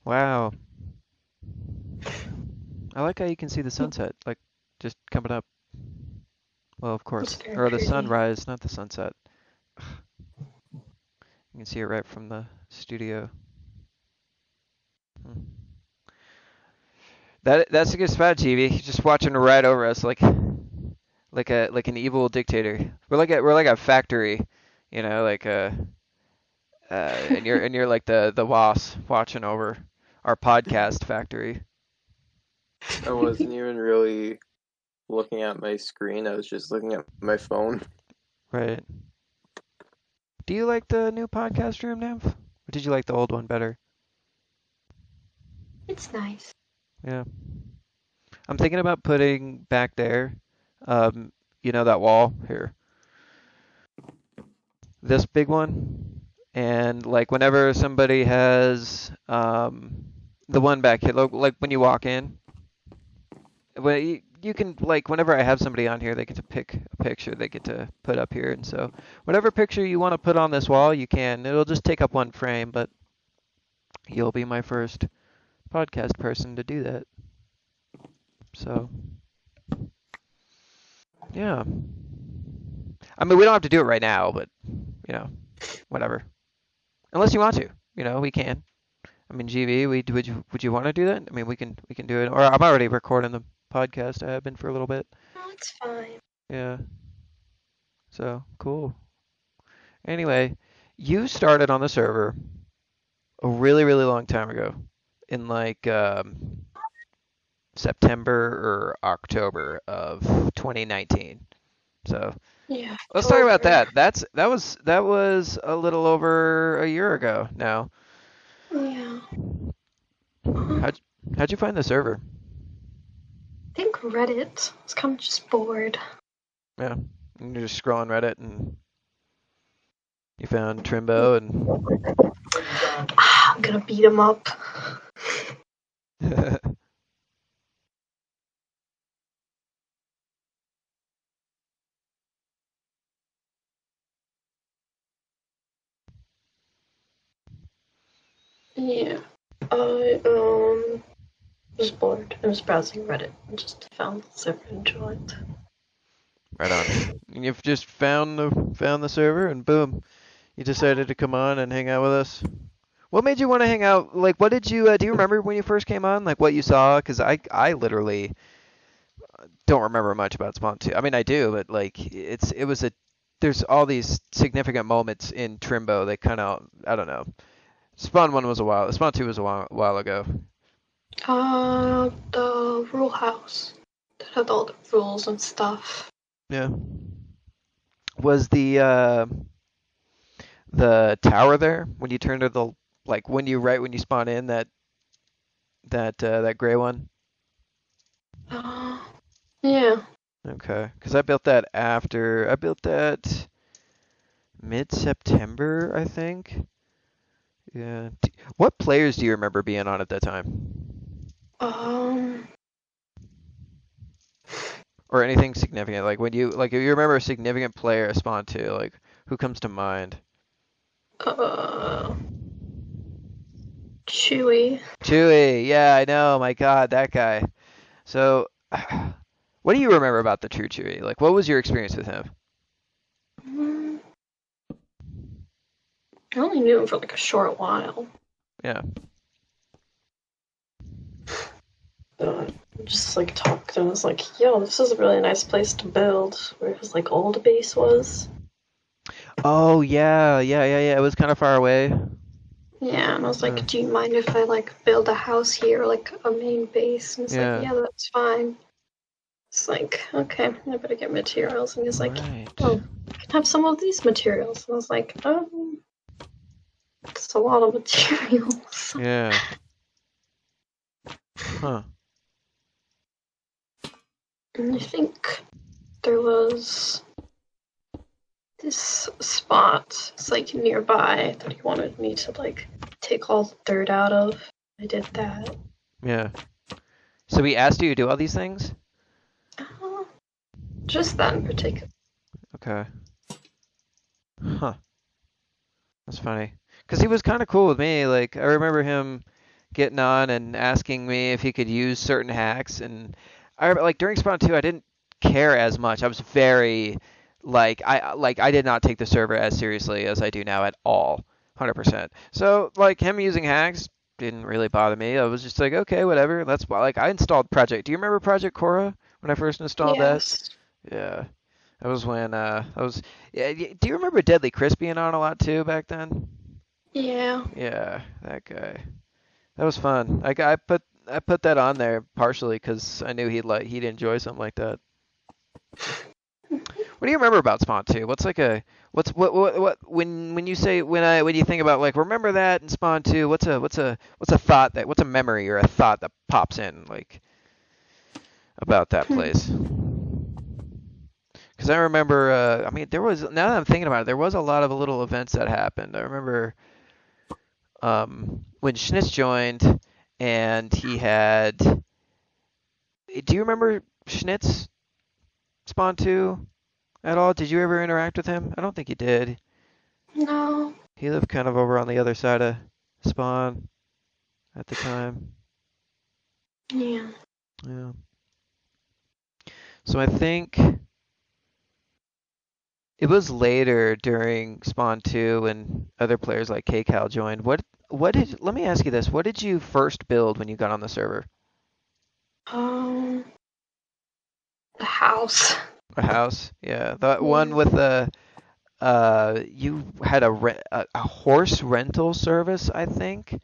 Wow. I like how you can see the sunset, like just coming up. Well, of That's course, very or the pretty. sunrise, not the sunset. You can see it right from the studio. Hmm. That's a good spot, TV. Just watching right over us, like an evil dictator. We're like a factory, like and you're like the boss watching over our podcast factory. I wasn't even really looking at my screen. I was just looking at my phone. Right. Do you like the new podcast room, Nymph? Or did you like the old one better? It's nice. Yeah. I'm thinking about putting back there, that wall here, this big one, and like whenever somebody has the one back here, like when you walk in, when you can like whenever I have somebody on here, they get to pick a picture they get to put up here, and so whatever picture you want to put on this wall, you can. It'll just take up one frame, but you'll be my first podcast person to do that. So, yeah. I mean, we don't have to do it right now, but whatever. Unless you want to, we can. I mean, GV, would you want to do that? I mean, we can do it. Or I'm already recording the podcast. I have been for a little bit. Oh, it's fine. Yeah. So cool. Anyway, you started on the server a really, really long time ago, in like September or October of 2019. So Yeah, let's talk about October. that. That was a little over a year ago now. Yeah. I How'd how'd you find the server? think Reddit. I was kind of just bored. Yeah, and you're just scrolling Reddit and you found Trimbo and I'm gonna beat him up. Yeah. I was bored. I was browsing Reddit and just found the server and joined. right on. And you've just found the server and boom, you decided to come on and hang out with us. What made you want to hang out? Like, what did you do you remember when you first came on? Like what you saw? Because I literally don't remember much about Spawn 2. I mean, I do, but like there's all these significant moments in Trimbo that kind of I don't know. Spawn 1 was a while. Spawn 2 was a while ago. The rule house that had all the rules and stuff. Yeah. Was the tower there when you turn to the like when you spawn in that gray one? Uh, yeah. Okay, because I built that mid-September, I think. Yeah. What players do you remember being on at that time? Um. Or anything significant? Like if you remember a significant player Spawn 2, like who comes to mind? Uh. Chewy. Chewy, yeah, I know. My God, that guy. So, what do you remember about the True Chewy? Like, what was your experience with him? Mm, I only knew him for like a short while. Yeah. Just like talked and was like, yo, this is a really nice place to build, where his like old base was. Oh, yeah, yeah, yeah, yeah. It was kind of far away. Yeah, and I was Huh. like, do you mind if I like build a house here, like a main base? And he's like, Yeah. yeah, that's fine. It's like, okay, I better get materials. And he's like, Right. oh, I can have some of these materials. And I was like, it's a lot of materials. Yeah. Huh. And I think there was this spot, it's like nearby, that he wanted me to like take all the dirt out of. I did that. Yeah. So we asked you to do all these things? Uh, just that in particular. Okay. Huh. That's funny. Because he was kind of cool with me. Like, I remember him getting on and asking me if he could use certain hacks. And I like during Spawn 2, I didn't care as much. I was very I did not take the server as seriously as I do now at all, 100%. So like him using hacks didn't really bother me. I was just like, okay, whatever. That's why like I installed Project. Do you remember Project Cora when I first installed that? Yes. Yeah. That was when I was. Yeah. Do you remember Deadly Chris being on a lot too back then? Yeah. Yeah, that guy. That was fun. I put that on there partially because I knew he'd enjoy something like that. What do you remember about Spawn 2? What's like a what when you say when you think about like remember that in Spawn 2? What's a thought that what's a memory or a thought that pops in like about that place? Because I remember, I mean, there was, now that I'm thinking about it, there was a lot of little events that happened. I remember when Schnitz joined and he had, do you remember Schnitz Spawn 2 at all? Did you ever interact with him? I don't think you did. No. He lived kind of over on the other side of Spawn at the time. Yeah. Yeah. So I think it was later during Spawn 2 when other players like KCal joined. Let me ask you this. What did you first build when you got on the server? Um, the house. A house? Yeah. That one Yeah. with you had a horse rental service, I think?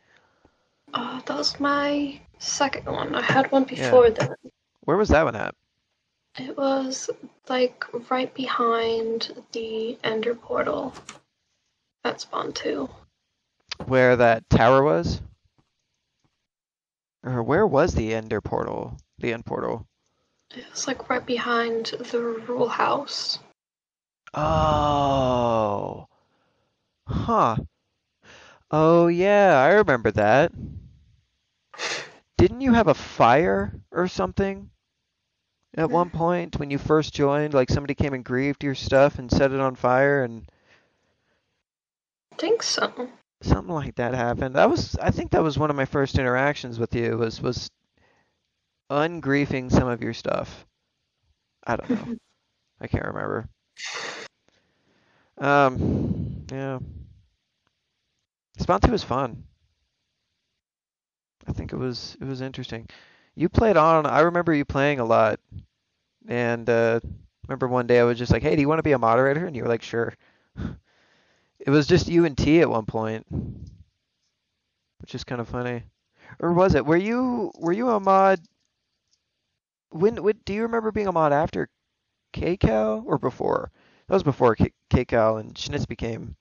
That was my second one. I had one Yeah. before that. Where was that one at? It was like right behind the Ender portal at Spawn 2. Where that tower was? Or where was the ender portal? The end portal. It was like right behind the rule house. Oh. Huh. Oh yeah, I remember that. Didn't you have a fire or something at one point when you first joined? Like somebody came and grieved your stuff and set it on fire and I think so. something like that happened. I think that was one of my first interactions with you was ungriefing some of your stuff. I don't know. I can't remember. Yeah. Spawn 2 was fun. I think it was interesting. You played on. I remember you playing a lot, and remember one day I was just like, "Hey, do you want to be a moderator?" And you were like, "Sure." It was just you and T at one point, which is kind of funny. Or was it? Were you a mod? When do you remember being a mod after KCal or before? That was before KCal and Schnitz became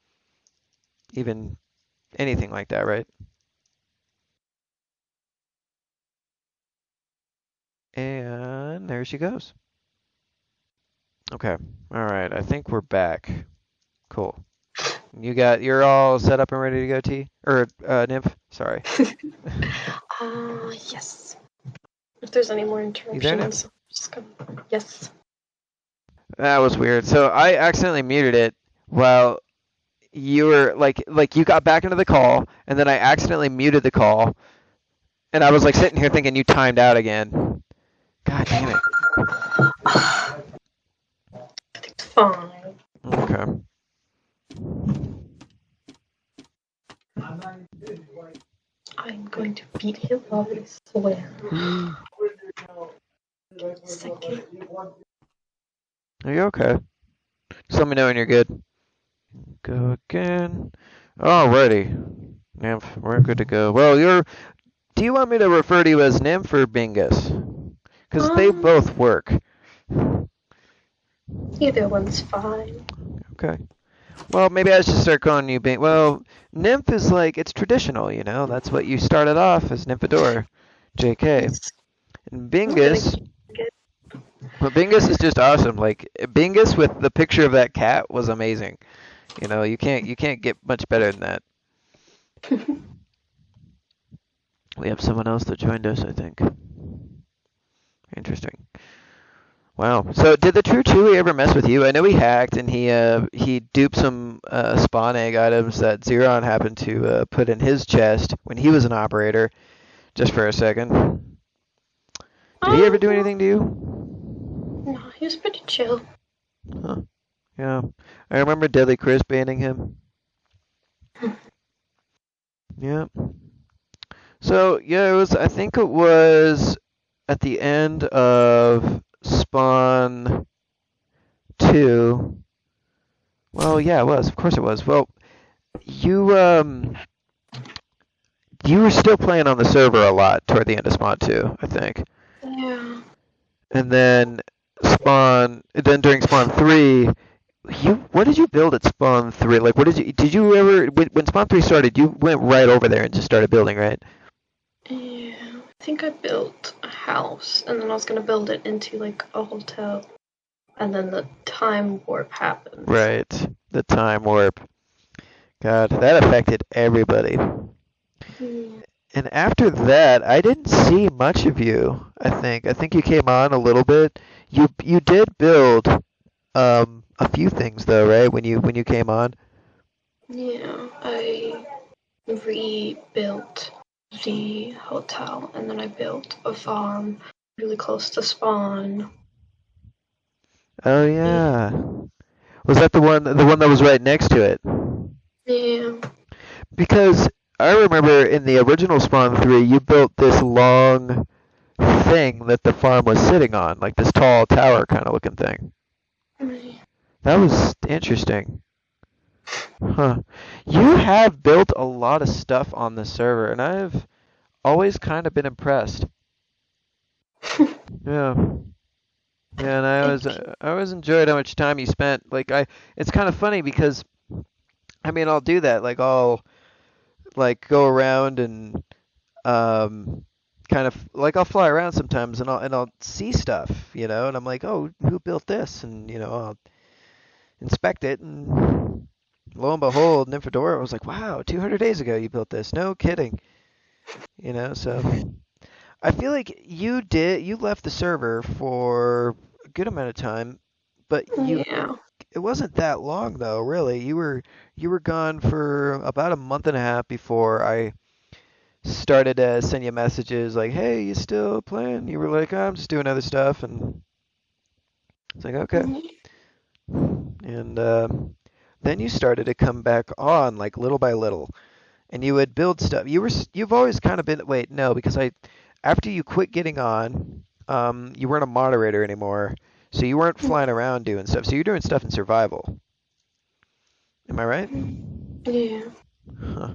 even anything like that, right? And there she goes. Okay. All right. I think we're back. Cool. You're all set up and ready to go, T? Or Nymph? Sorry. Yes. If there's any more You there, Nymph? interruptions, I'm just gonna. Yes. That was weird. So I accidentally muted it while you were like you got back into the call, and then I accidentally muted the call, and I was like sitting here thinking you timed out again. God damn it. It's fine. Okay. I'm going to beat him up, I swear. Second. Are you okay? Just let me know when you're good. Go again. Alrighty. Nymph, we're good to go. Well, do you want me to refer to you as Nymph or Bingus? Because they Um, both work. Either one's fine. Okay. Well, maybe I should start calling you Bing. Well, Nymph is like, it's traditional, you know? That's what you started off as Nymphadora. JK. Yes. And I'm gonna Bingus, keep it. but Bingus is just awesome. Like, Bingus with the picture of that cat was amazing. You know, you can't get much better than that. We have someone else that joined us, I think. Interesting. Wow. So did the True Chewie ever mess with you? I know he hacked and he duped some spawn egg items that Xeron happened to put in his chest when he was an operator, just for a second. Did he ever do No, anything to you? no, he was pretty chill. Huh. Yeah. I remember Deadly Chris banning him. Yeah. So yeah, I think it was at the end of Spawn 2. Well, yeah, it was. Of course it was. Well, you you were still playing on the server a lot toward the end of Spawn 2, I think. Yeah. And then during Spawn 3, what did you build at Spawn 3? Like did you ever when Spawn 3 started, you went right over there and just started building, right? Yeah. I think I built a house, and then I was gonna build it into like a hotel, and then the time warp happened. Right. The time warp. God, that affected everybody. Yeah. And after that, I didn't see much of you, I think. I think you came on a little bit. You did build a few things though, right? When you came on. Yeah, I rebuilt the hotel, and then I built a farm really close to spawn. Oh yeah. Was that the one that was right next to it? Yeah. Because I remember in the original Spawn 3, you built this long thing that the farm was sitting on, like this tall tower kind of looking thing. That was interesting. Huh. You have built a lot of stuff on the server, and I've always kind of been impressed. Yeah. Yeah, and I always enjoyed how much time you spent. It's kind of funny because I mean I'll do that. Like I'll like go around and um kind of like I'll fly around sometimes and I'll see stuff, and I'm like, oh, who built this? And I'll inspect it and lo and behold, Nymphadora was like, wow, 200 days ago you built this. No kidding. So I feel like you left the server for a good amount of time, but Yeah. it wasn't that long though, really. You were gone for about a month and a half before I started to send you messages like, "Hey, you still playing?" You were like, "I'm just doing other stuff," and it's like, "Okay." And then you started to come back on like little by little, and you would build stuff. You've always kind of been. Wait, no, because after you quit getting on, you weren't a moderator anymore, so you weren't flying around doing stuff. So you're doing stuff in survival. Am I right? Yeah. Huh.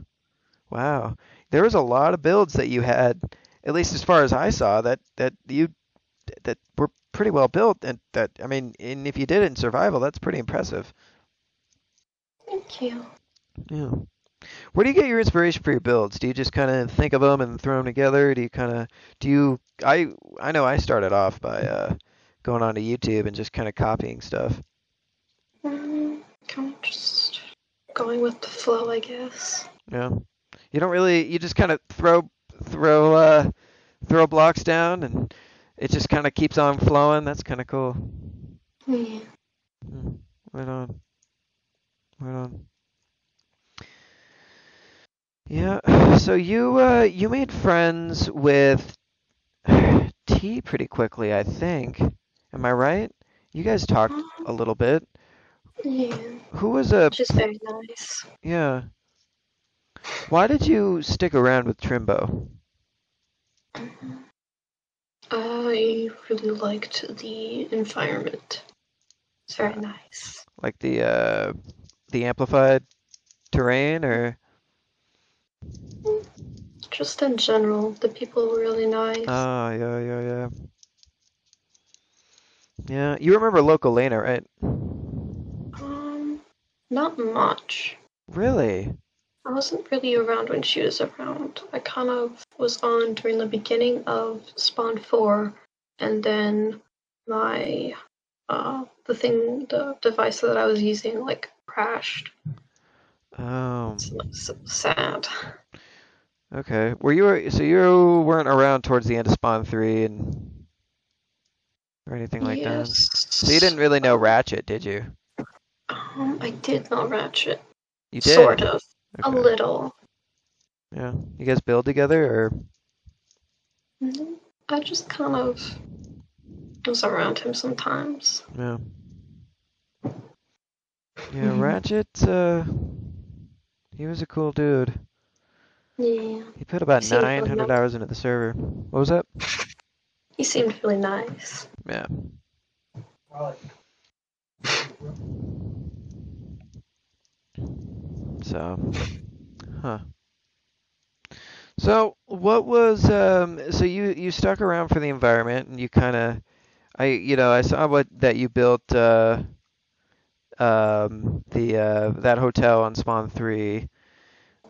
Wow. There was a lot of builds that you had, at least as far as I saw, that were pretty well built, and that I mean, and if you did it in survival, that's pretty impressive. Thank you. Yeah. Where do you get your inspiration for your builds? Do you just kind of think of them and throw them together? Do you? I know I started off by going onto YouTube and just kind of copying stuff. Kind of just going with the flow, I guess. Yeah. You don't really. You just kind of throw throw blocks down and it just kind of keeps on flowing. That's kind of cool. Yeah. Mm, right on. Right on. Yeah. So you made friends with T pretty quickly, I think. Am I right? You guys talked Um, a little bit. yeah. Who was a She's very nice. yeah. Why did you stick around with Trimbo? I really liked the environment. It's very Uh, nice. like the amplified terrain or Just in general, the people were really nice. oh yeah. Yeah, you remember Local Lena, right? Um, Not much. Really? I wasn't really around when she was around. I kind of was on during the beginning of Spawn 4, and then my the device that I was using like crashed. Oh, So sad. okay. So you weren't around towards the end of Spawn 3 and or anything like that? So you Yes. didn't really know Ratchet, did you? I did not Ratchet. You Sort did. of. A Okay. little. Yeah. You guys build together, or? I just kind of was around him sometimes. Yeah. Yeah, Ratchet. He was a cool dude. Yeah. He put about He seemed really 900 nice. hours into the server. What was that? He seemed really nice. Yeah. So, huh. So, what was so you stuck around for the environment and you kind of I saw what that you built the that hotel on Spawn 3.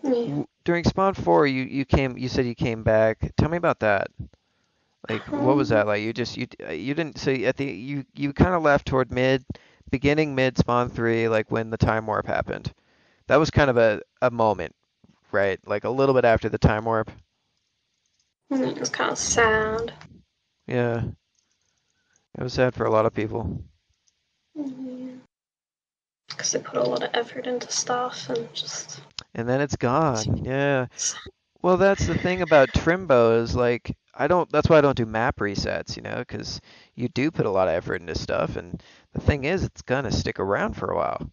Yeah. During Spawn 4 you said you came back. Tell me about that. Like what was Um, that like? You didn't so at the you kind of left toward beginning mid Spawn 3 like when the time warp happened. That was kind of a moment, right? Like a little bit after the time warp. it was kind of sad. Yeah. It was sad for a lot of people. Because they put a lot of effort into stuff and just. And then it's gone. Yeah. Well, that's the thing about Trimbo is like I don't. That's why I don't do map resets, because you do put a lot of effort into stuff, and the thing is, it's gonna stick around for a while.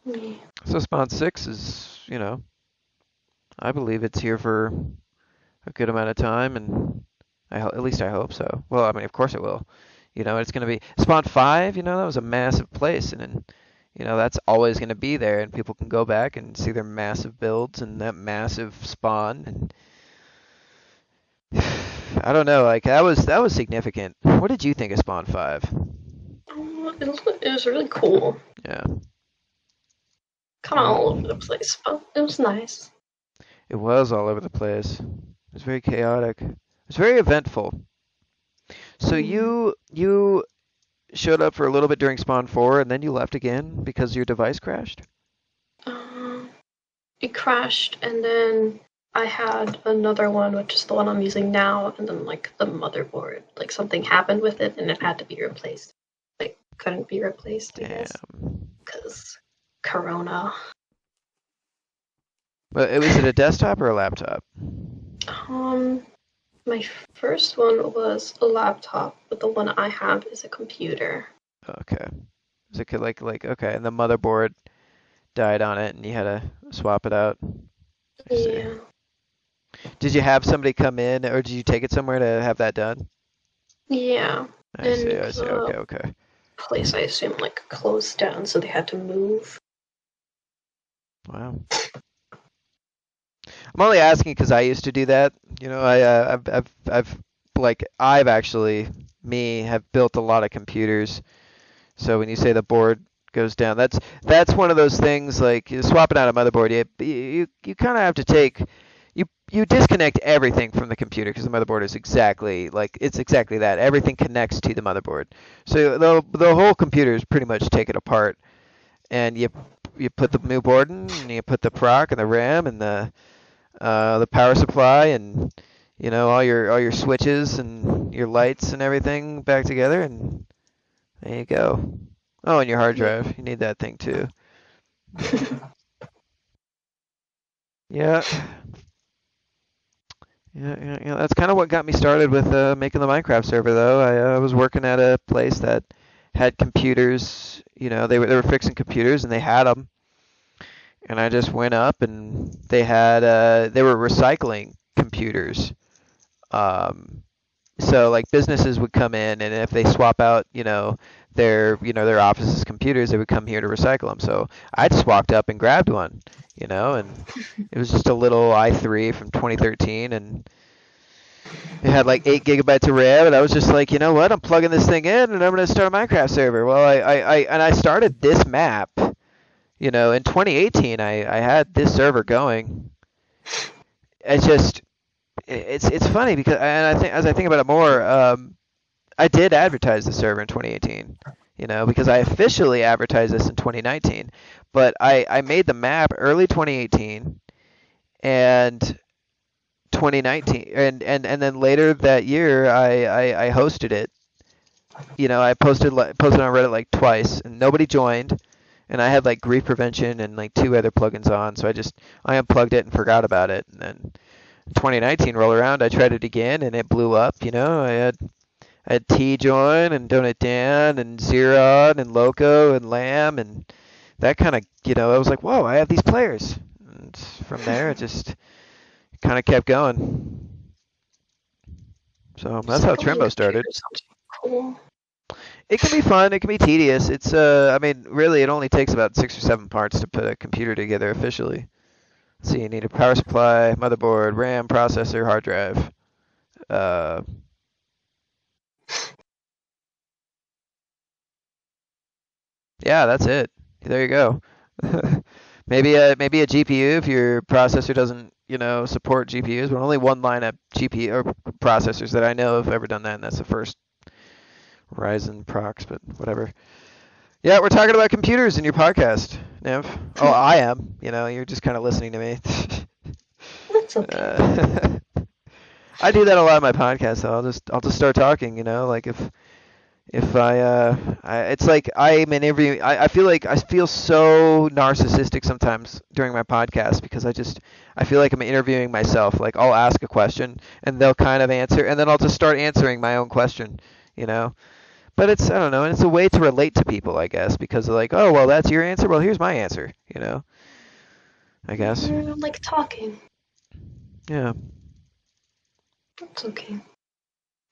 Yeah. So Spawn 6 is, I believe it's here for a good amount of time, and at least I hope so. Well, I mean, of course it will. It's gonna be Spawn 5. That was a massive place, and then, that's always gonna be there, and people can go back and see their massive builds and that massive spawn, and I don't know, like that was significant. What did you think of Spawn 5? It was really cool. Yeah. Kind of all over the place, but it was nice. It was all over the place. It was very chaotic. It was very eventful. So Yeah. you showed up for a little bit during Spawn 4 and then you left again because your device crashed? Um, it crashed, and then I had another one, which is the one I'm using now, and then like the motherboard, like something happened with it, and it had to be replaced. Like couldn't be replaced, I guess, Damn. because Corona. But was it a desktop or a laptop? Um, my first one was a laptop, but the one I have is a computer. Okay. Was it like okay, and the motherboard died on it and you had to swap it out? I see. Yeah. Did you have somebody come in or did you take it somewhere to have that done? Yeah. I And see, I see. the Okay, okay. place I assume like closed down, so they had to move. Wow. I'm only asking because I used to do that. I've actually have built a lot of computers. So when you say the board goes down, that's one of those things like swapping out a motherboard. You kind of have to you disconnect everything from the computer because the motherboard is it's exactly that. Everything connects to the motherboard. So the whole computer is pretty much taken apart, and you put the new board in, and you put the proc and the RAM and the power supply and all your switches and your lights and everything back together, and there you go. Oh, and your hard Yeah. drive. You need that thing too. Yeah. Yeah. That's kind of what got me started with making the Minecraft server, though. I was working at a place that had computers. They were fixing computers and they had them, and I just went up and they were recycling computers. Um, So like businesses would come in, and if they swap out, their office's computers, they would come here to recycle them. So I just walked up and grabbed one, and it was just a little i3 from 2013, and it had like 8 GB of RAM, and I was just like, you know what? I'm plugging this thing in, and I'm gonna start a Minecraft server. Well, I started this map, in 2018. I had this server going. It's just it's funny because and I think as I think about it more, I did advertise the server in 2018, because I officially advertised this in 2019, but I made the map early 2018 and 2019, and then later that year I hosted it I posted on Reddit like twice, and nobody joined, and I had like grief prevention and like two other plugins on, so I unplugged it and forgot about it. And then 2019 rolled around, I tried it again, and it blew up. I had T join and Donut Dan and Zeron and Loco and Lamb, and that kind of, I was like, whoa, I have these players. And from there, it just kind of kept going. So that's how Cycling Trimbo started. computers sounds cool. It can be fun. It can be tedious. I mean, really, it only takes about 6 or 7 parts to put a computer together officially. So you need a power supply, motherboard, RAM, processor, hard drive. Uh, yeah, that's it. There you go. Maybe a GPU if your processor doesn't, support GPUs. But only one line of GPU or processors that I know have ever done that, and that's the first Ryzen procs. But whatever. Yeah, we're talking about computers in your podcast, Nev. Oh, I am. You're just kind of listening to me. That's okay. I do that a lot in my podcast. So I'll just start talking. Like if it's like I'm interviewing. I feel like I feel so narcissistic sometimes during my podcast because I feel like I'm interviewing myself. Like I'll ask a question and they'll kind of answer, and then I'll just start answering my own question. You know. But I don't know, and it's a way to relate to people, I guess, because they're like, oh, well, that's your answer. Well, here's my answer. I guess. Like talking. Yeah. That's okay.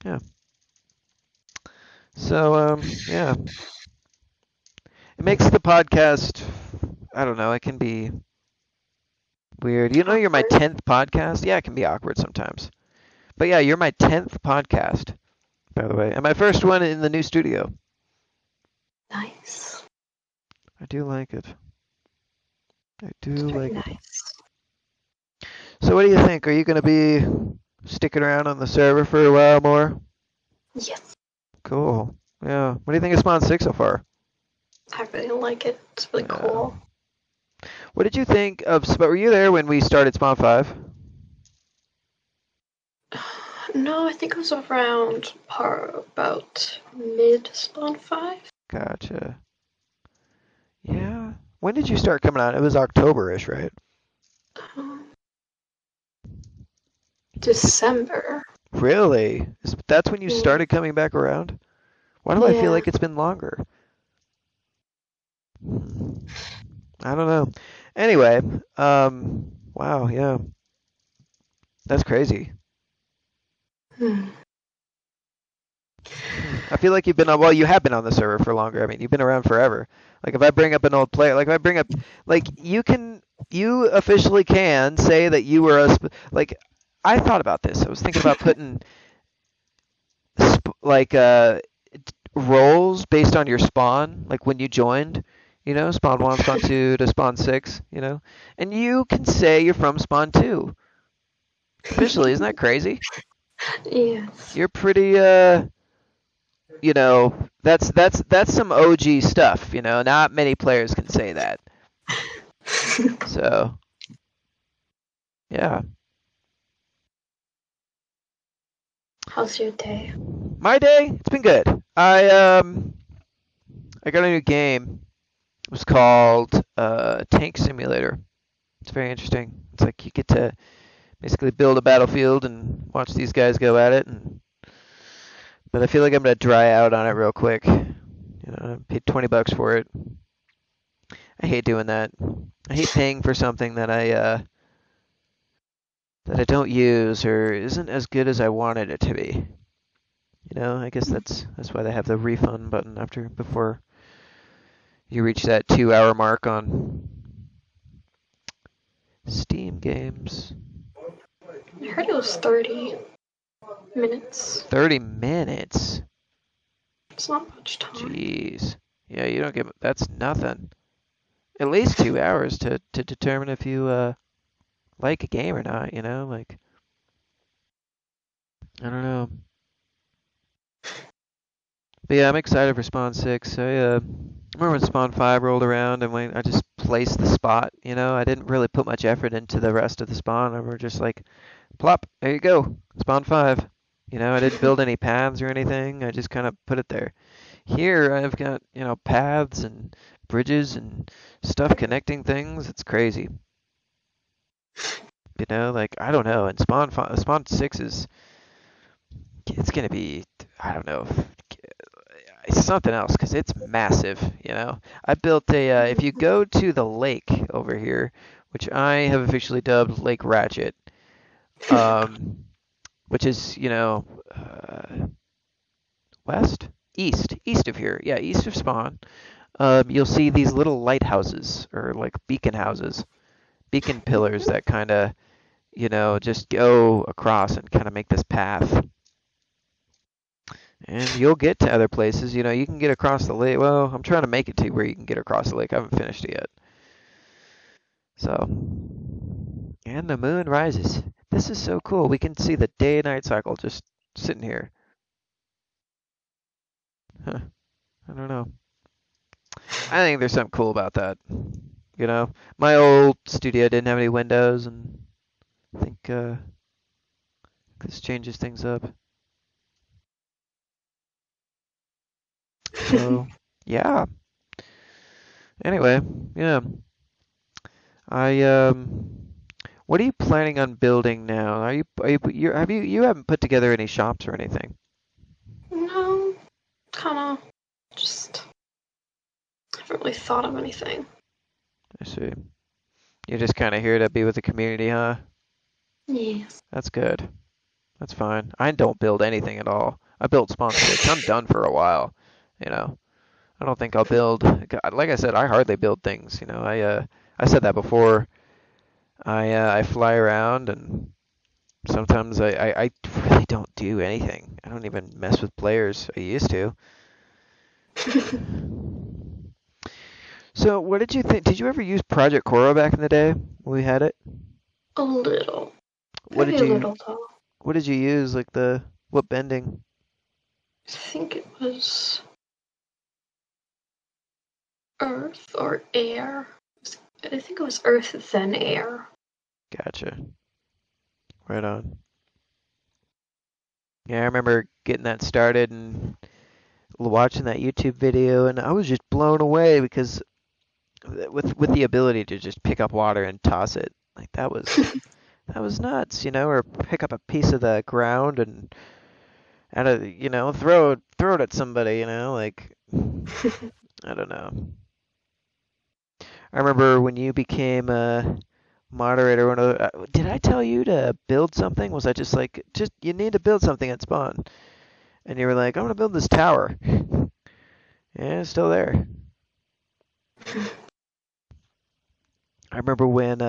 Yeah. So, yeah. It makes the podcast, I don't know, it can be weird. You're my Awkward. 10th podcast? Yeah, it can be awkward sometimes. But yeah, you're my 10th podcast, by the way, and my first one in the new studio. Nice. I do like it. I do It's very like it. nice. So what do you think? Are you going to be sticking around on the server for a while more? Yes. Cool. Yeah. What do you think of Spawn 6 so far? I really like it. It's really Yeah. cool. What did you think of were you there when we started Spawn 5? No, I think it was around about mid Spawn 5. Gotcha. Yeah. When did you start coming on? It was October-ish, right? December. Really? That's when you Yeah. started coming back around? Why do I feel Yeah. like it's been longer? I don't know. Anyway, wow, yeah. That's crazy. I feel like you've been on, well, you have been on the server for longer. I mean, you've been around forever. Like if I bring up an old player, like if I bring up, like you officially can say that you were like, I thought about this. I was thinking about putting like roles based on your spawn, like when you joined, spawn 1, spawn 2 to spawn 6, and you can say you're from spawn 2. Officially, isn't that crazy? Yes. You're pretty that's some OG stuff, not many players can say that. So, yeah. How's your day? My day, it's been good. I got a new game. It was called Tank Simulator. It's very interesting. It's like you get to basically build a battlefield and watch these guys go at it, but I feel like I'm gonna dry out on it real quick. I paid $20 for it. I hate doing that. I hate paying for something that I don't use or isn't as good as I wanted it to be. I guess that's why they have the refund button before you reach that 2-hour mark on Steam games. I heard it was 30 minutes. 30 minutes? It's not much time. Jeez. Yeah, you don't get, that's nothing. At least 2 hours to determine if you like a game or not, like, I don't know. But yeah, I'm excited for Spawn 6. I remember when Spawn 5 rolled around and when I just placed the spot, I didn't really put much effort into the rest of the spawn. I were just like, plop, there you go, Spawn 5, You know, I didn't build any paths or anything. I just kind of put it there. Here, I've got, paths and bridges and stuff connecting things. It's crazy. Like, I don't know. And Spawn 6 it's gonna be, I don't know, it's something else because it's massive. I built if you go to the lake over here, which I have officially dubbed Lake Ratchet, um, which is, west? East of here. Yeah, east of Spawn. You'll see these little lighthouses or like beacon houses, beacon pillars that kind of, just go across and kind of make this path. And you'll get to other places. You can get across the lake. Well, I'm trying to make it to where you can get across the lake. I haven't finished it yet. So, and the moon rises. This is so cool. We can see the day-night cycle just sitting here. Huh. I don't know. I think there's something cool about that. My old studio didn't have any windows, and I think this changes things up. So, yeah. Anyway, yeah. What are you planning on building now? You haven't put together any shops or anything? No, kind of just haven't really thought of anything. I see. You're just kind of here to be with the community, huh? Yes. That's good. That's fine. I don't build anything at all. I built Spawn 6. I'm done for a while. You know, I don't think I'll build. Like I said, I hardly build things. I said that before. I fly around and sometimes I really don't do anything. I don't even mess with players. I used to. So, what did you think? Did you ever use Project Coro back in the day when we had it? A little. What Maybe did a you little though. What did you use? Like what bending? I think it was earth or air. I think it was earth then air. Gotcha. Right on. Yeah, I remember getting that started and watching that YouTube video, and I was just blown away because with the ability to just pick up water and toss it, like that was nuts, or pick up a piece of the ground and throw it at somebody, like I don't know. I remember when you became a moderator. Did I tell you to build something? Was I just like, just you need to build something at spawn, and you were like, I'm gonna build this tower. Yeah, it's still there. I remember when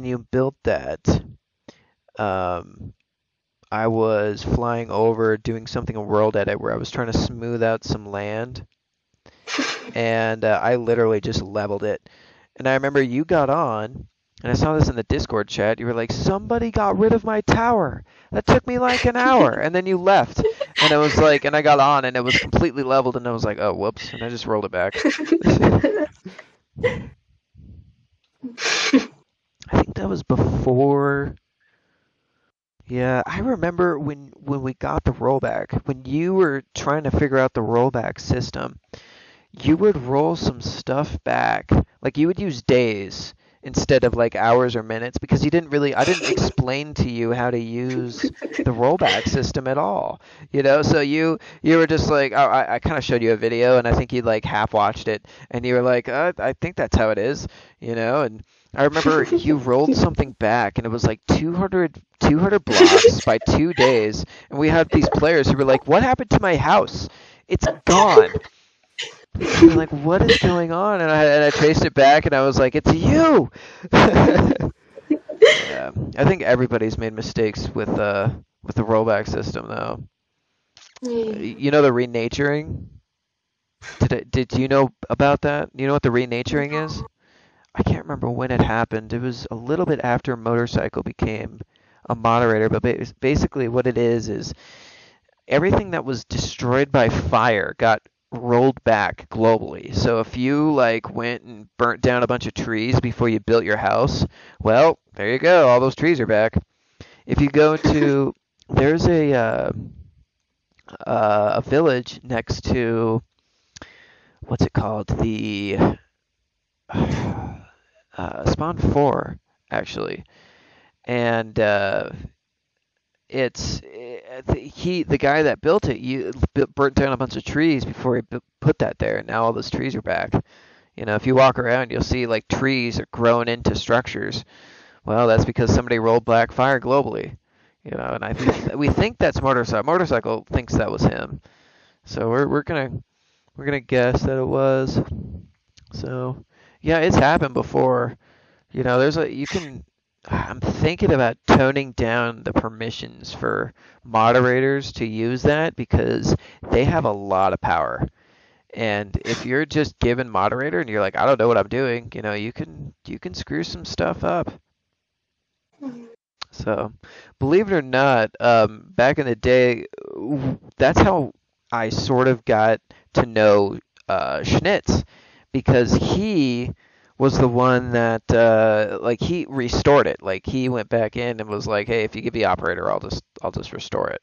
you built that, um, I was flying over doing something in World Edit where I was trying to smooth out some land, and I literally just leveled it. And I remember you got on, and I saw this in the Discord chat. You were like, somebody got rid of my tower. That took me like an hour. And then you left. And it was like, and I got on, and it was completely leveled, and I was like, oh, whoops. And I just rolled it back. I think that was before. Yeah, I remember when we got the rollback, when you were trying to figure out the rollback system, you would roll some stuff back. Like you would use days instead of like hours or minutes because I didn't explain to you how to use the rollback system at all. So you were just like, oh, I kind of showed you a video and I think you like half watched it and you were like, I think that's how it is, and I remember you rolled something back and it was like 200 blocks by 2 days, and we had these players who were like, what happened to my house? It's gone. I'm like, what is going on? And I traced it back, and I was like, it's you. Yeah, I think everybody's made mistakes with the rollback system, though. You know the renaturing. Did you know about that? You know what the renaturing is? I can't remember when it happened. It was a little bit after Motorcycle became a moderator, but basically what it is everything that was destroyed by fire got rolled back globally. So if you like went and burnt down a bunch of trees before you built your house, well, there you go. All those trees are back. If you go to there's a village next to what's it called? The Spawn 4 actually, and the guy that built it burnt down a bunch of trees before he put that there, and now all those trees are back. You know, if you walk around, you'll see like trees are growing into structures. Well, that's because somebody rolled black fire globally. You know, and we think that's motorcycle. Motorcycle thinks that was him. So we're gonna guess that it was. So yeah, it's happened before. You know, there's a you can. I'm thinking about toning down the permissions for moderators to use that because they have a lot of power. And if you're just given moderator and you're like, I don't know what I'm doing, you know, you can screw some stuff up. Mhm. So, believe it or not, back in the day, that's how I sort of got to know Schnitz because he was the one that like he restored it. Like he went back in and was like, "Hey, if you give me operator, I'll just restore it."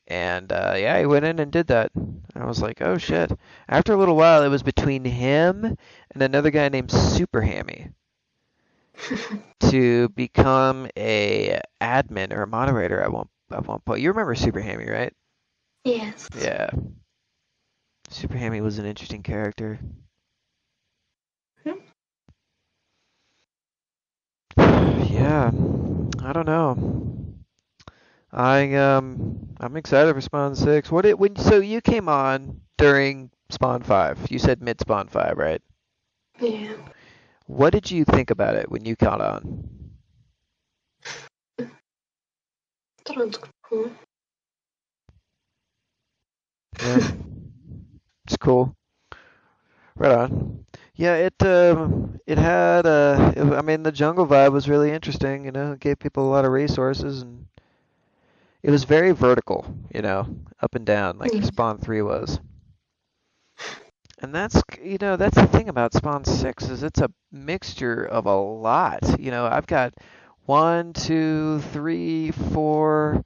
And yeah, he went in and did that. I was like, "Oh shit!" After a little while, it was between him and another guy named Super Hammy to become a admin or a moderator at one point. You remember Super Hammy, right? Yes. Yeah. Super Hammy was an interesting character. Hmm. Yeah. I don't know. I'm excited for Spawn 6. So you came on during Spawn 5. You said mid Spawn 5, right? Yeah. What did you think about it when you caught on? That one's cool. Yeah. It's cool. Right on. Yeah, it had I mean the jungle vibe was really interesting, you know, it gave people a lot of resources and it was very vertical, you know, up and down like Yeah. Spawn 3 was. And that's the thing about Spawn 6 is it's a mixture of a lot. You know, I've got one, two, three, four,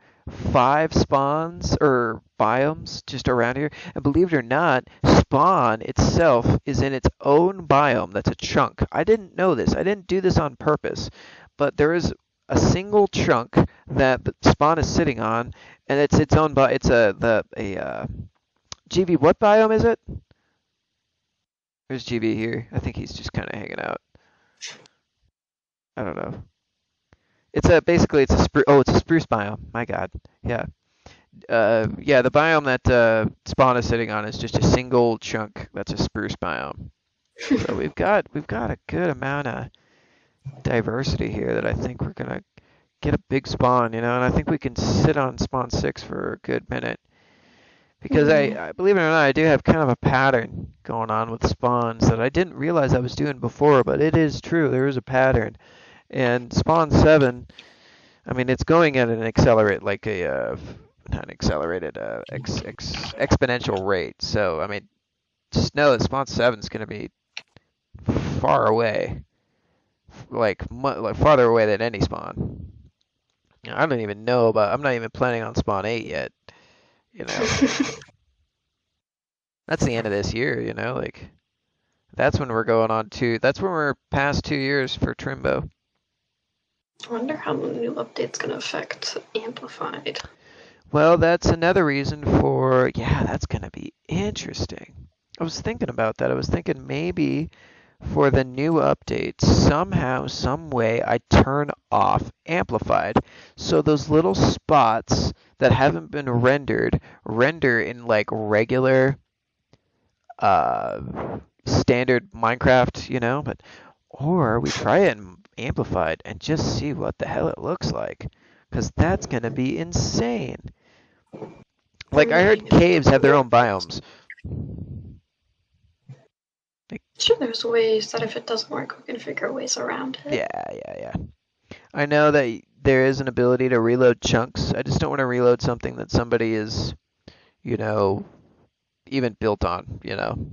five spawns or biomes just around here. And believe it or not, Spawn itself is in its own biome that's a chunk. I didn't know this. I didn't do this on purpose. But there is a single chunk that the Spawn is sitting on, and it's its own it's GV, what biome is it? There's GB here. I think he's just kind of hanging out. I don't know. Basically it's a it's a spruce biome. My God. Yeah. Yeah. The biome that Spawn is sitting on is just a single chunk. That's a spruce biome. So we've got a good amount of diversity here that I think we're gonna get a big spawn. You know, and I think we can sit on Spawn 6 for a good minute. Because Yeah. I believe it or not, I do have kind of a pattern going on with spawns that I didn't realize I was doing before, but it is true. There is a pattern. And Spawn 7, I mean, it's going at an not an accelerated, exponential rate. So, I mean, just know that Spawn 7 is going to be far away, like farther away than any spawn. I don't even know I'm not even planning on Spawn 8 yet, you know. That's the end of this year, you know, like, that's when that's when we're past 2 years for Trimbo. I wonder how the new update's gonna affect Amplified. Well, that's another reason yeah, that's going to be interesting. I was thinking about that. I was thinking maybe for the new update, somehow, some way, I turn off Amplified. So those little spots that haven't been rendered render in like regular uh, standard Minecraft, you know, or we try it in Amplified and just see what the hell it looks like. Because that's going to be insane. Like, I heard caves have their own biomes. Like, Sure, there's ways that if it doesn't work, we can figure ways around it. yeah. I know that there is an ability to reload chunks. I just don't want to reload something that somebody is, you know, even built on, you know.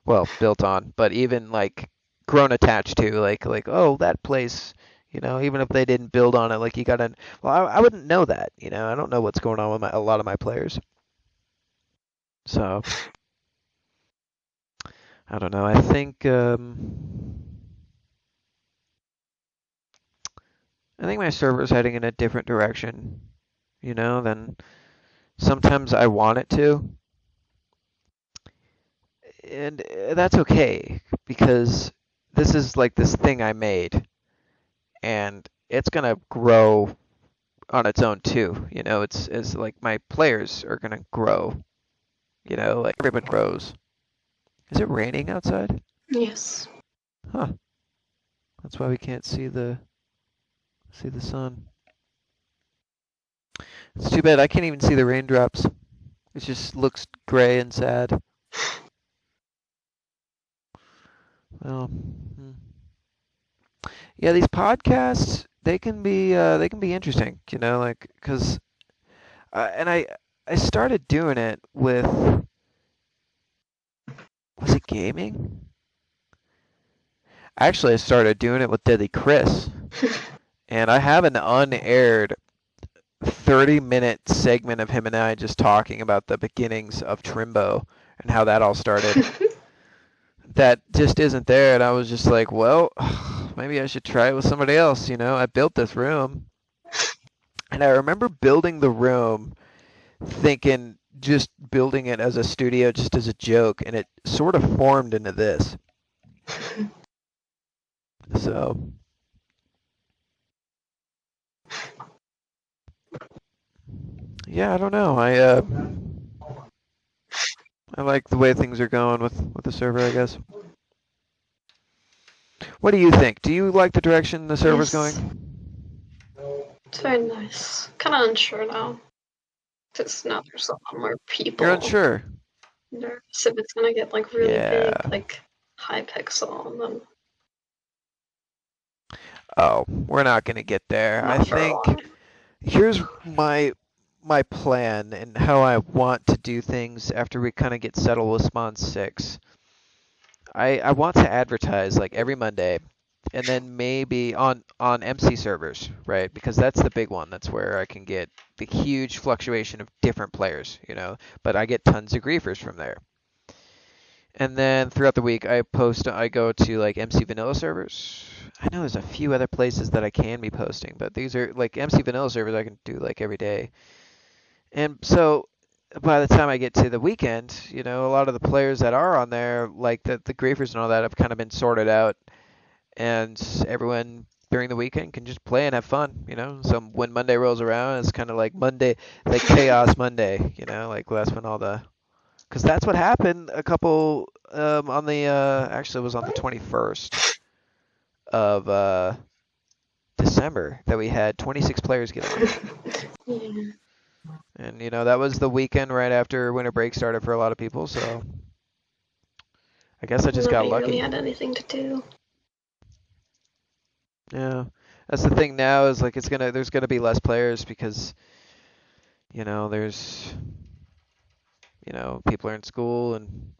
Well, built on, but even like grown attached to, like oh, that place, Even if they didn't build on it, like you gotta. Well, I wouldn't know that. I don't know what's going on with a lot of my players. So I don't know. I think my server's heading in a different direction. Than sometimes I want it to, and that's okay because this is like this thing I made, and it's gonna grow on its own too. It's like my players are gonna grow. Like everybody grows. Is it raining outside? Yes. Huh. That's why we can't see the sun. It's too bad I can't even see the raindrops. It just looks gray and sad. Well, yeah, these podcasts they can be interesting, like because and I started doing it with was it gaming? Actually, I started doing it with Deadly Chris, and I have an unaired 30-minute segment of him and I just talking about the beginnings of Trimbo and how that all started. That just isn't there, and I was just like, well, maybe I should try it with somebody else. I built this room, and I remember building the room thinking just building it as a studio, just as a joke, and it sort of formed into this. So, yeah, I don't know. I like the way things are going with the server, I guess. What do you think? Do you like the direction the server's Yes. going? It's very nice. Kind of unsure now. Because now there's a lot more people. You're unsure. So if it's gonna get like really Yeah. big, like high pixel, and then Oh, we're not gonna get there. I not for a think while. here's my plan and how I want to do things after we kind of get settled with Spawn 6. I want to advertise like every Monday, and then maybe on MC servers, right? Because that's the big one. That's where I can get the huge fluctuation of different players. But I get tons of griefers from there. And then throughout the week, I go to like MC Vanilla servers. I know there's a few other places that I can be posting, but these are like MC Vanilla servers I can do like every day. And so by the time I get to the weekend, a lot of the players that are on there, like the griefers and all that, have kind of been sorted out, and everyone during the weekend can just play and have fun. So when Monday rolls around, it's kind of like Monday, like Chaos Monday, like that's when because that's what happened a couple on the actually it was on the 21st of December that we had 26 players get on. Yeah. And that was the weekend right after winter break started for a lot of people, so I guess I just got Nobody really lucky. had anything to do. Yeah. That's the thing now is like there's gonna be less players because there's people are in school and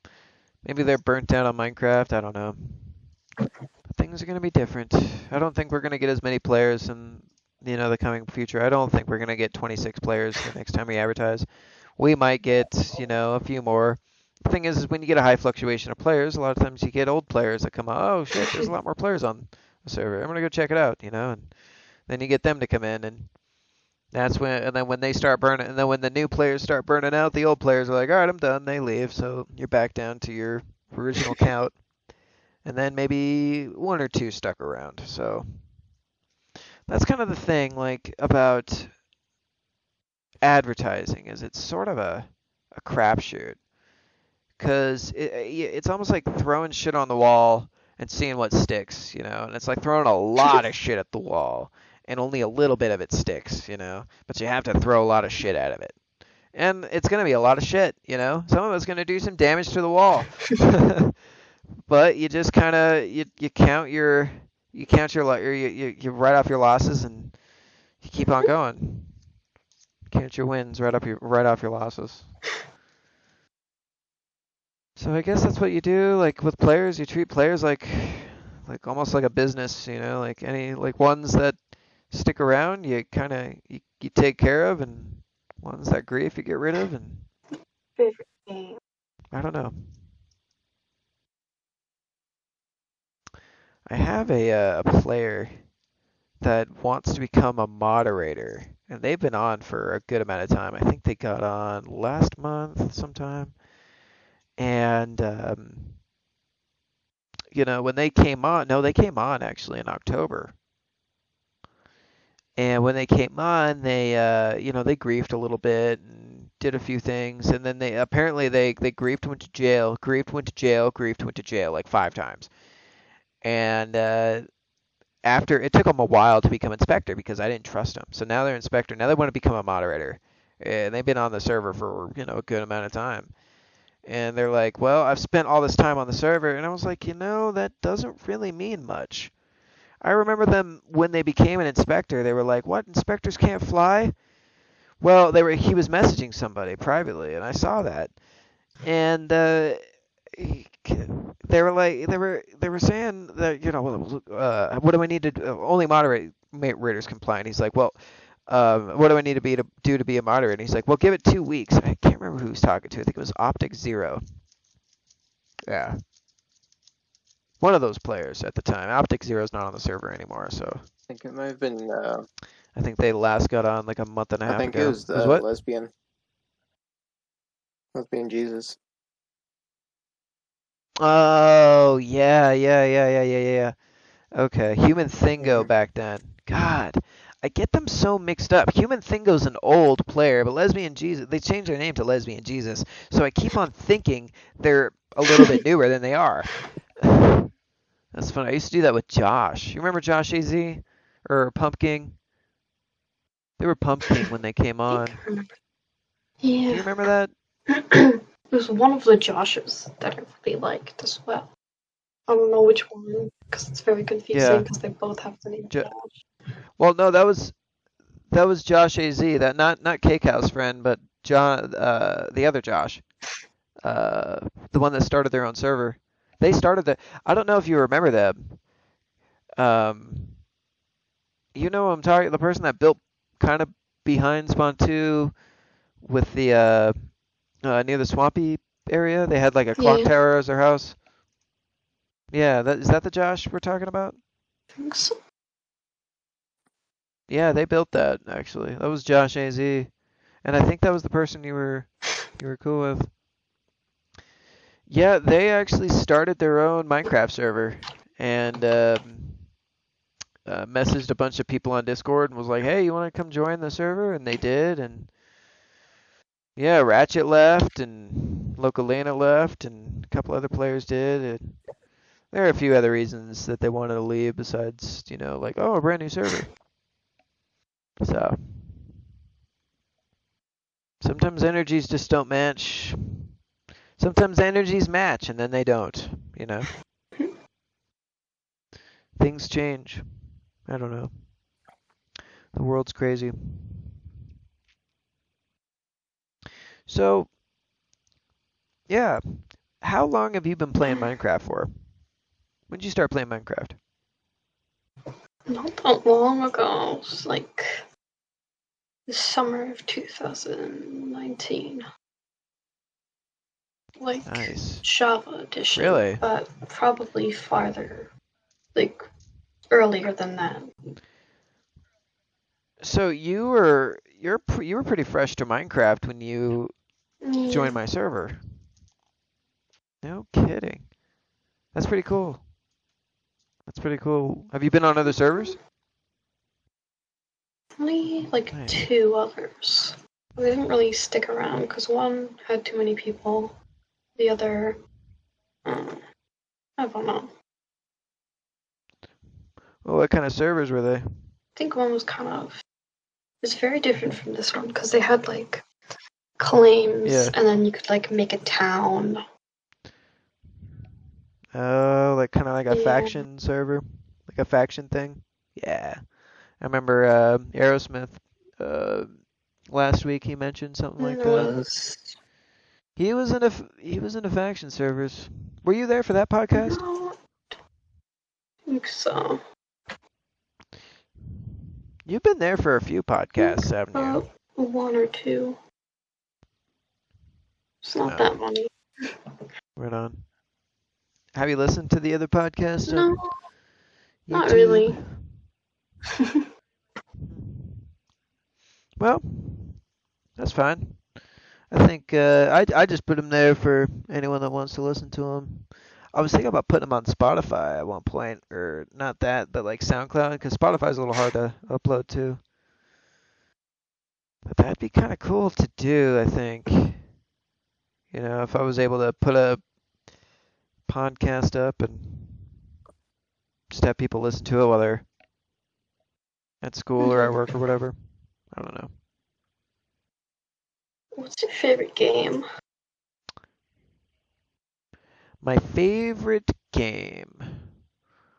maybe they're burnt out on Minecraft, I don't know. But things are gonna be different. I don't think we're gonna get as many players in the coming future. I don't think we're gonna get 26 players the next time we advertise. We might get, a few more. The thing is when you get a high fluctuation of players, a lot of times you get old players that come out, oh shit, there's a lot more players on the server. I'm gonna go check it out, and then you get them to come in, and then when they start burning, and then when the new players start burning out, the old players are like, all right, I'm done. They leave, so you're back down to your original count, and then maybe one or two stuck around. So that's kind of the thing, like about advertising, is it's sort of a crapshoot. Because it's almost like throwing shit on the wall and seeing what sticks, and it's like throwing a lot of shit at the wall and only a little bit of it sticks. But you have to throw a lot of shit out of it. And it's going to be a lot of shit. Some of it's going to do some damage to the wall. But you just kind of you count your you write off your losses and you keep on going. Count your wins, write off your losses. So I guess that's what you do. Like with players, you treat players like like almost like a business, like any like ones that stick around, you kind of you take care of, and ones that grief you get rid of, and Favorite game. I don't know. I have a player that wants to become a moderator, and they've been on for a good amount of time. I think they got on last month sometime, and when they came on, no, they came on actually in October. And when they came on, they griefed a little bit and did a few things, and then they apparently they griefed, went to jail, griefed, went to jail, griefed, went to jail like 5 times. And after it took them a while to become inspector because I didn't trust them. So now they're inspector. Now they want to become a moderator, and they've been on the server for a good amount of time. And they're like, well, I've spent all this time on the server, and I was like, that doesn't really mean much. I remember them when they became an inspector. They were like, "What? Inspectors can't fly?" Well, he was messaging somebody privately, and I saw that. And they were like, they were saying that, what do I need to only moderators comply? And he's like, well, what do I need to do to be a moderator? And he's like, well, give it 2 weeks. I can't remember who he was talking to. I think it was Optic Zero. Yeah. One of those players at the time. Optic Zero's not on the server anymore, so I think it might have been. I think they last got on like a month and a I half think it ago. was It was the what? lesbian Jesus. Oh, yeah, yeah, yeah, yeah, yeah, yeah. Okay, Human Thingo Mhm. back then. God, I get them so mixed up. Human Thingo's an old player, but Lesbian Jesus, they changed their name to Lesbian Jesus, so I keep on thinking they're a little bit newer than they are. That's funny. I used to do that with Josh. You remember Josh AZ or Pumpkin? They were Pumpkin when they came I think on. I remember. Do you Yeah. remember that? It was one of the Joshes that I really liked as well. I don't know which one because it's very confusing Yeah. because they both have the name Jo- Josh. well, no, that was Josh AZ. That not Cake House friend, but John, the other Josh, the one that started their own server. They started the. I don't know if you remember them. Um, I'm talking the person that built kind of behind Spawn 2 with the near the swampy area. They had like a clock Yeah, tower as their house. Yeah, is that the Josh we're talking about? I think so. Yeah, they built that actually. That was Josh AZ, and I think that was the person you were cool with. Yeah, they actually started their own Minecraft server and messaged a bunch of people on Discord and was like, "Hey, you want to come join the server?" And they did, and yeah, Ratchet left and Localena left, and a couple other players did. And there are a few other reasons that they wanted to leave besides, like, oh, a brand new server. So sometimes energies just don't match. Sometimes energies match and then they don't, you know. Things change. I don't know. The world's crazy. So, yeah, how long have you been playing Minecraft for? When did you start playing Minecraft? Not that long ago. It was like the summer of 2019. Like Nice. Java edition, Really? but probably farther, like earlier than that. So you were pretty fresh to Minecraft when you Yeah, joined my server. No kidding. That's pretty cool. That's pretty cool. Have you been on other servers? only like Nice. 2 others. They didn't really stick around because one had too many people. The other, um, I don't know. Well, what kind of servers were they? I think one was kind of. It's very different from this one because they had like claims Yeah. and then you could like make a town. Oh, like kind of like a Yeah, faction server, like a faction thing. Yeah. I remember Aerosmith uh, last week he mentioned something and like there that. was He was into faction servers. Were you there for that podcast? no, think so. You've been there for a few I think podcasts, haven't you? about 1 or 2. It's not No, that many. right on. Have you listened to the other podcast No, on not YouTube? really. Well, that's fine. I think I just put them there for anyone that wants to listen to them. I was thinking about putting them on Spotify at one point, or not that, but like SoundCloud, because Spotify's a little hard to upload to. But that'd be kind of cool to do, I think. You know, if I was able to put a podcast up and just have people listen to it while they're at school or at Mhm. work or whatever. I don't know. What's your favorite game? My favorite game.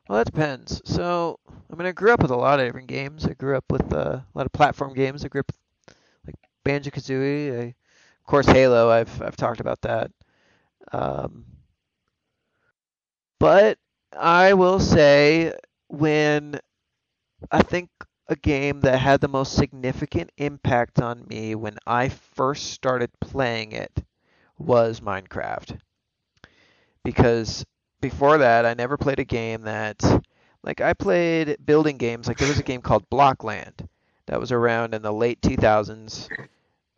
Well, that depends. So, I mean, I grew up with a lot of different games. I grew up with a lot of platform games. I grew up with like Banjo-Kazooie. Of course, Halo. I've talked about that. Um, but I will say, when I think a game that had the most significant impact on me when I first started playing it was Minecraft. Because before that, I never played a game that, like, I played building games. Like, there was a game called Blockland that was around in the late 2000s.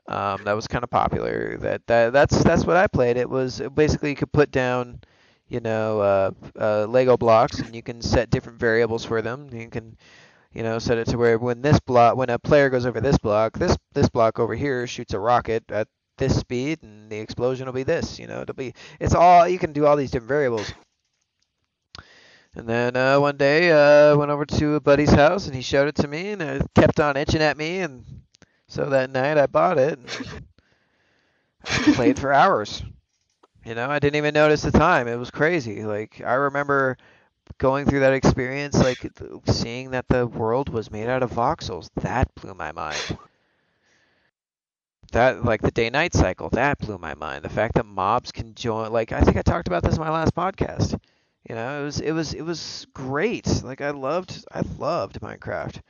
That was kind of popular. That's what I played. It was basically you could put down, Lego blocks, and you can set different variables for them. You can, set it to where when a player goes over this block, this block over here shoots a rocket at this speed, and the explosion will be this. It's all you can do all these different variables. And then one day, I went over to a buddy's house, and he showed it to me, and it kept on itching at me, and so that night I bought it, and I played for hours. I didn't even notice the time. It was crazy. Like, I remember going through that experience, like seeing that the world was made out of voxels. That blew my mind. That, like, the day-night cycle, that blew my mind. The fact that mobs can join, like, I think I talked about this in my last podcast. It was great. Like, I loved Minecraft.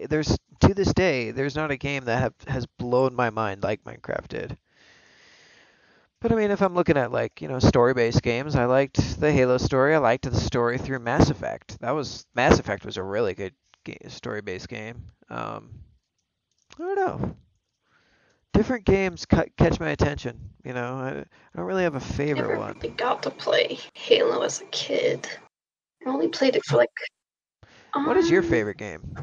There's to this day, there's not a game that has blown my mind like Minecraft did. But I mean, if I'm looking at, like, story-based games, I liked the Halo story. I liked the story through Mass Effect. Mass Effect was a really good story-based game. I don't know. Different games catch my attention. I don't really have a favorite Never one. really got to play Halo as a kid. I only played it for like What is your um favorite game?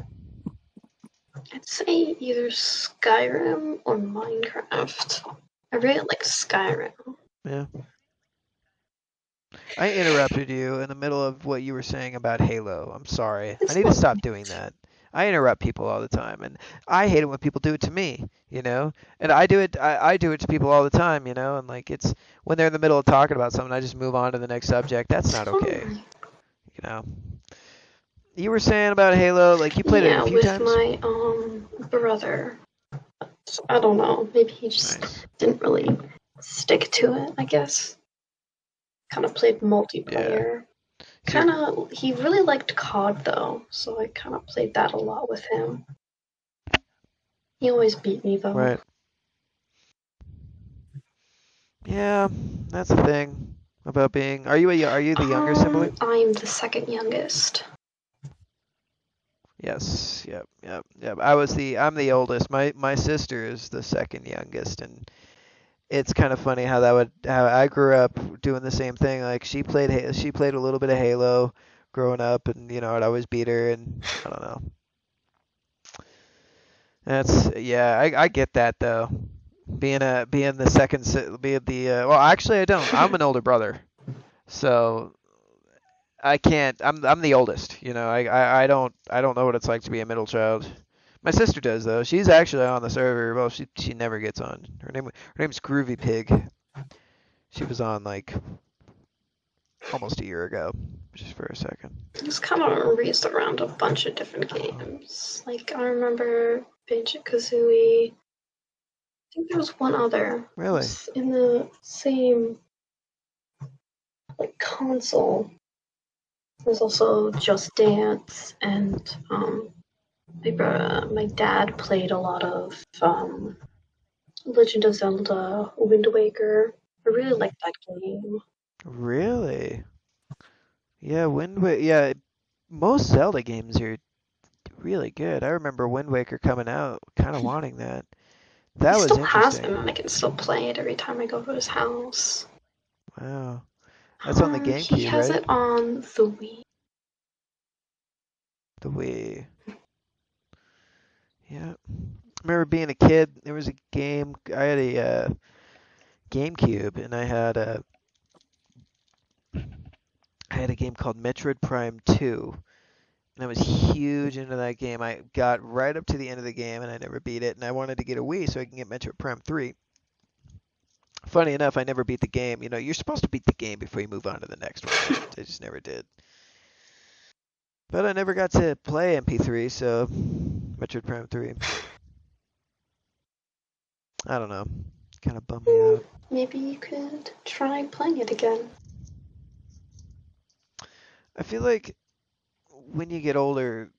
I'd say either Skyrim or Minecraft. I really like Skyrim. Yeah. I interrupted you in the middle of what you were saying about Halo. I'm sorry. I It's need to not stop doing that. I interrupt people all the time, and I hate it when people do it to me, And I do it to people all the time, and like it's when they're in the middle of talking about something, I just move on to the next subject. That's it's not okay, fun. you know. You were saying about Halo, like you played it a Yeah, few with times? my brother. So, I don't know. Maybe he just Nice. didn't really stick to it, I guess. Kind of played Yeah. multiplayer. So He really liked COD though, so I kind of played that a lot with him. He always beat me though. right. Yeah, that's the thing about being. Are you the younger sibling? I'm the second youngest. Yes, yep, yep, yep. I'm the oldest. My sister is the second youngest, and it's kind of funny how I grew up doing the same thing. Like she played a little bit of Halo growing up, and I'd always beat her, and I don't know. Yeah, I get that though. Being the being the well, actually I don't. I'm an older brother, so I can't. I'm the oldest. I don't know what it's like to be a middle child. My sister does though. She's actually on the server. Well, she never gets on. Her name's Groovy Pig. She was on like almost a year ago, just for a second. Just kind of raced around a bunch of different Oh, games. Like I remember Banjo-Kazooie. I think there was one other. It really? was in the same like console. There's also Just Dance, and my dad played a lot of Legend of Zelda, Wind Waker. I really like that game. Really? Yeah, yeah, most Zelda games are really good. I remember Wind Waker coming out, kind of wanting that. He That was still has them, interesting. and I can still play it every time I go to his house. Wow. That's on the He GameCube, has right? it on the Wii. The Wii. Yeah. I remember being a kid, there was a game, I had a GameCube, and I had a game called Metroid Prime 2, and I was huge into that game. I got right up to the end of the game, and I never beat it, and I wanted to get a Wii so I can get Metroid Prime 3. Funny enough, I never beat the game. You know, you're supposed to beat the game before you move on to the next one. I just never did. But I never got to play MP3, so Metroid Prime 3. I don't know. Kind of bummed me out. Maybe you could try playing it again. I feel like when you get older,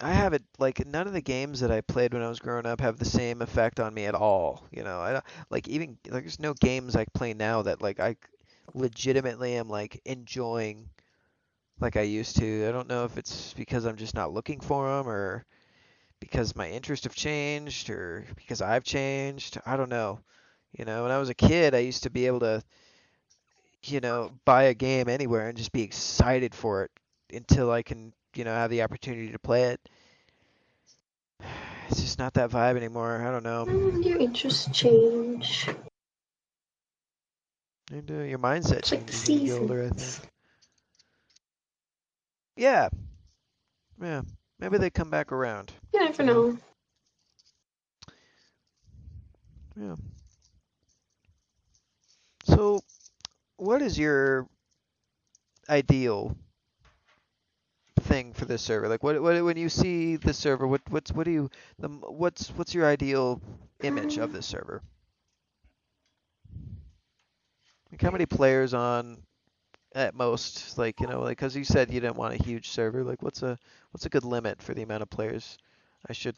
I have it like none of the games that I played when I was growing up have the same effect on me at all. You know, I don't, like even like there's no games I play now that like I legitimately am like enjoying like I used to. I don't know if it's because I'm just not looking for them or because my interests have changed or because I've changed. I don't know. You know, when I was a kid, I used to be able to, buy a game anywhere and just be excited for it until I can, have the opportunity to play it. It's just not that vibe anymore. I don't know. Your interests change. And, your mindset It's like the changes when you get older, I seasons. think. Yeah, yeah. Maybe they come back around. You never You know. know. Yeah. So, what is your ideal thing for this server? Like, what when you see the server, what do you what's your ideal image of Um, this server? Like, how many players on at most? Like, like because you said you didn't want a huge server. Like, what's a good limit for the amount of players I should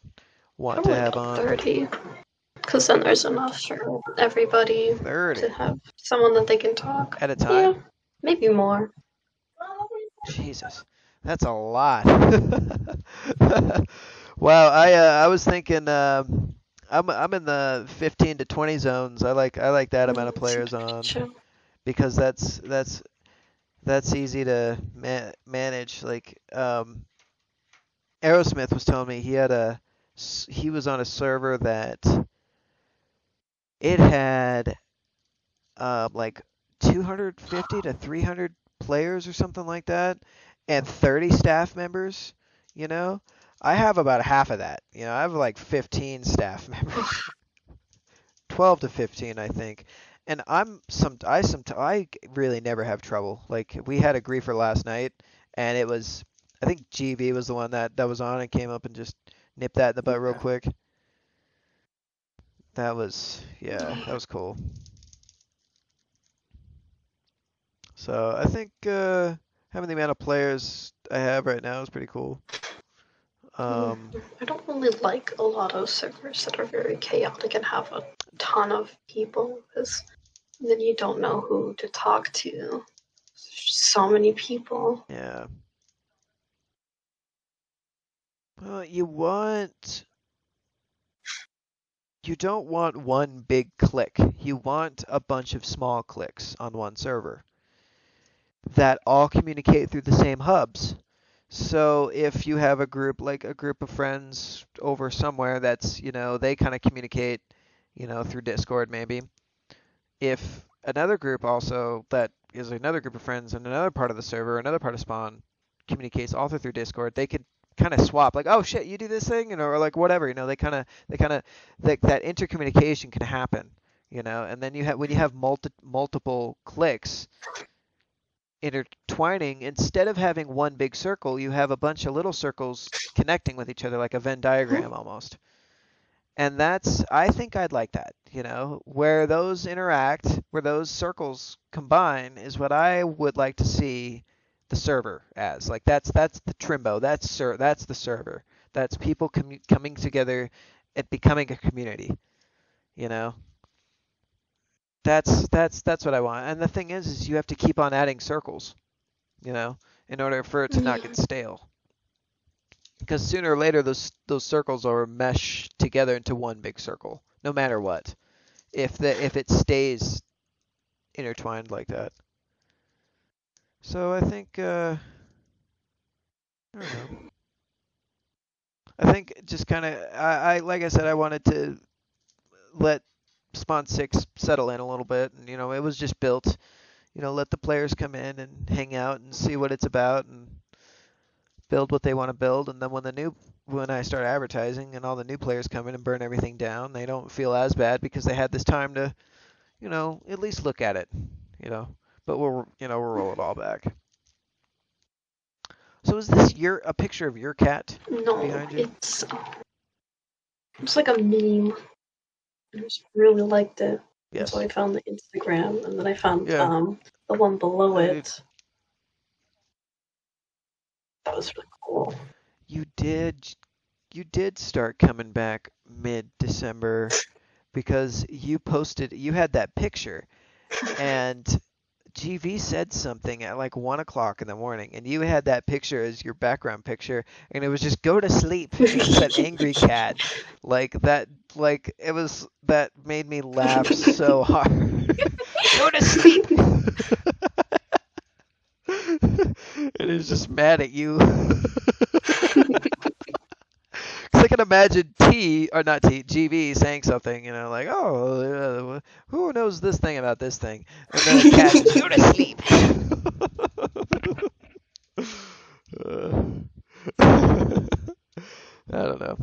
want to Probably have about on? 30. Because then there's enough for everybody to 30 have someone that they can talk. at a Yeah, time? maybe more. Jesus, that's a lot. Wow, I was thinking I'm in the 15 to 20 zones. I like that amount of That seems players pretty on chill. because that's easy to manage. Like Aerosmith was telling me he was on a server that it had like 250 to 300 players or something like that, and 30 staff members. You know, I have about half of that. I have like 15 staff members, 12 to 15, I think. And I really never have trouble. Like we had a griefer last night, and I think GV was the one that was on and came up and just nipped that in the butt real Yeah. quick. Yeah, that was cool. So I think having the amount of players I have right now is pretty cool. Mm, Um, I don't really like a lot of servers that are very chaotic and have a ton of people because then you don't know who to talk to. There's just so many people. yeah. Well, you don't want one big click. You want a bunch of small clicks on one server that all communicate through the same hubs. So if you have a group of friends over somewhere that's, they kind of communicate, through Discord maybe. If another group also that is another group of friends in another part of the server, another part of spawn, communicates also through Discord, they could kind of swap like, oh shit, you do this thing, or like whatever, they kind of that intercommunication can happen, and then when you have multiple clicks intertwining, instead of having one big circle, you have a bunch of little circles connecting with each other like a Venn diagram almost. And I think I'd like that, where those interact, where those circles combine is what I would like to see the server as. Like that's the Trimbo. That's the server. That's people coming together and becoming a community. You know, that's what I want. And the thing is you have to keep on adding circles. You know, in order for it to not Yeah. get stale. Because sooner or later those circles will mesh together into one big circle, no matter what. If it stays intertwined like that. So I think I don't know. I think just kind of I like I said I wanted to let Spawn 6 settle in a little bit, and it was just built. Let the players come in and hang out and see what it's about and build what they want to build, and then when I start advertising and all the new players come in and burn everything down, they don't feel as bad because they had this time to, at least look at it, you know. But we'll roll it all back. So is this a picture of your cat No, behind you? it's like a meme. I just really liked it. And so Yes. I found the Instagram, and then I found Yeah. the one below I did. it. That was really cool. You did. You did start coming back mid-December because you had that picture, and GV said something at like 1 o'clock in the morning, and you had that picture as your background picture, and it was just go to sleep, and it said angry cat, like that, like it was that made me laugh so hard. Go to sleep. And he's just mad at you. Because I can imagine or not GV saying something, like, oh, who knows this thing about this thing? And then the cat just, go to sleep. I don't know.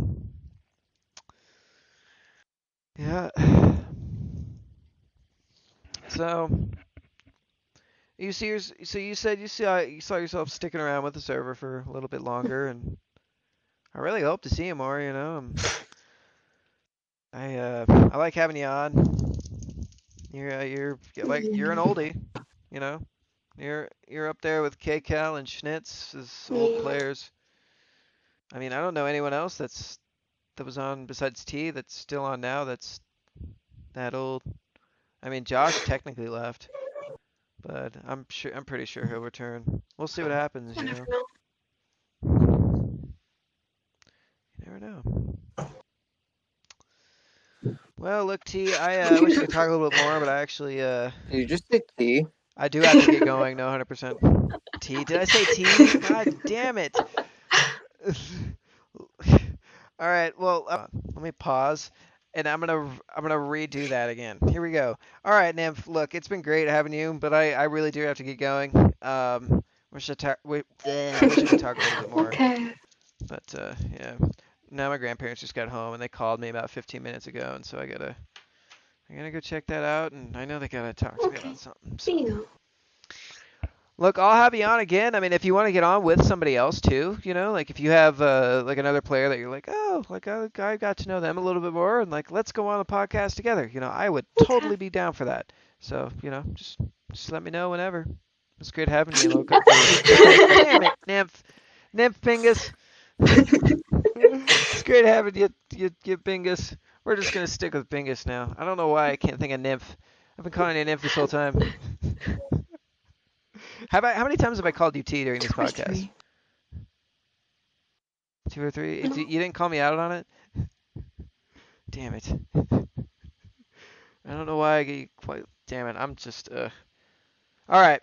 Yeah. So so you said you saw yourself sticking around with the server for a little bit longer, and I really hope to see you more. I like having you on. You're an oldie, you know. You're up there with KCal and Schnitz as old Yeah. players. I mean, I don't know anyone else that was on besides T that's still on now that's that old. I mean, Josh technically left, but I'm pretty sure he'll return. We'll see what happens, I you never know. know. You never know. Well, look, T, I wish I could talk a little bit more, but I actually Did you just say tea? I do have to get going. No, 100%. T, did I say T? God damn it. All right. Well, let me pause, and I'm gonna redo that again. Here we go. All right, Nymph. Look, it's been great having you, but I really do have to get going. I wish I could talk a little bit more, Okay. but yeah. Now my grandparents just got home and they called me about 15 minutes ago, and so I gotta go check that out, and I know they gotta talk to me Okay. about something. See So. you. Look, I'll have you on again. I mean, if you want to get on with somebody else too, like if you have like another player that you're like, oh, like I got to know them a little bit more, and like let's go on a podcast together. I would Okay. totally be down for that. So just let me know whenever. It's great having you, Loka. Damn it, Nymph Bingus. It's great having you Bingus. We're just gonna stick with Bingus now. I don't know why I can't think of Nymph. I've been calling you Nymph this whole time. How many times have I called you T during this Two or podcast? three. 2 or 3? No. You didn't call me out on it? Damn it. I don't know why I get quite. Damn it. I'm just. All right.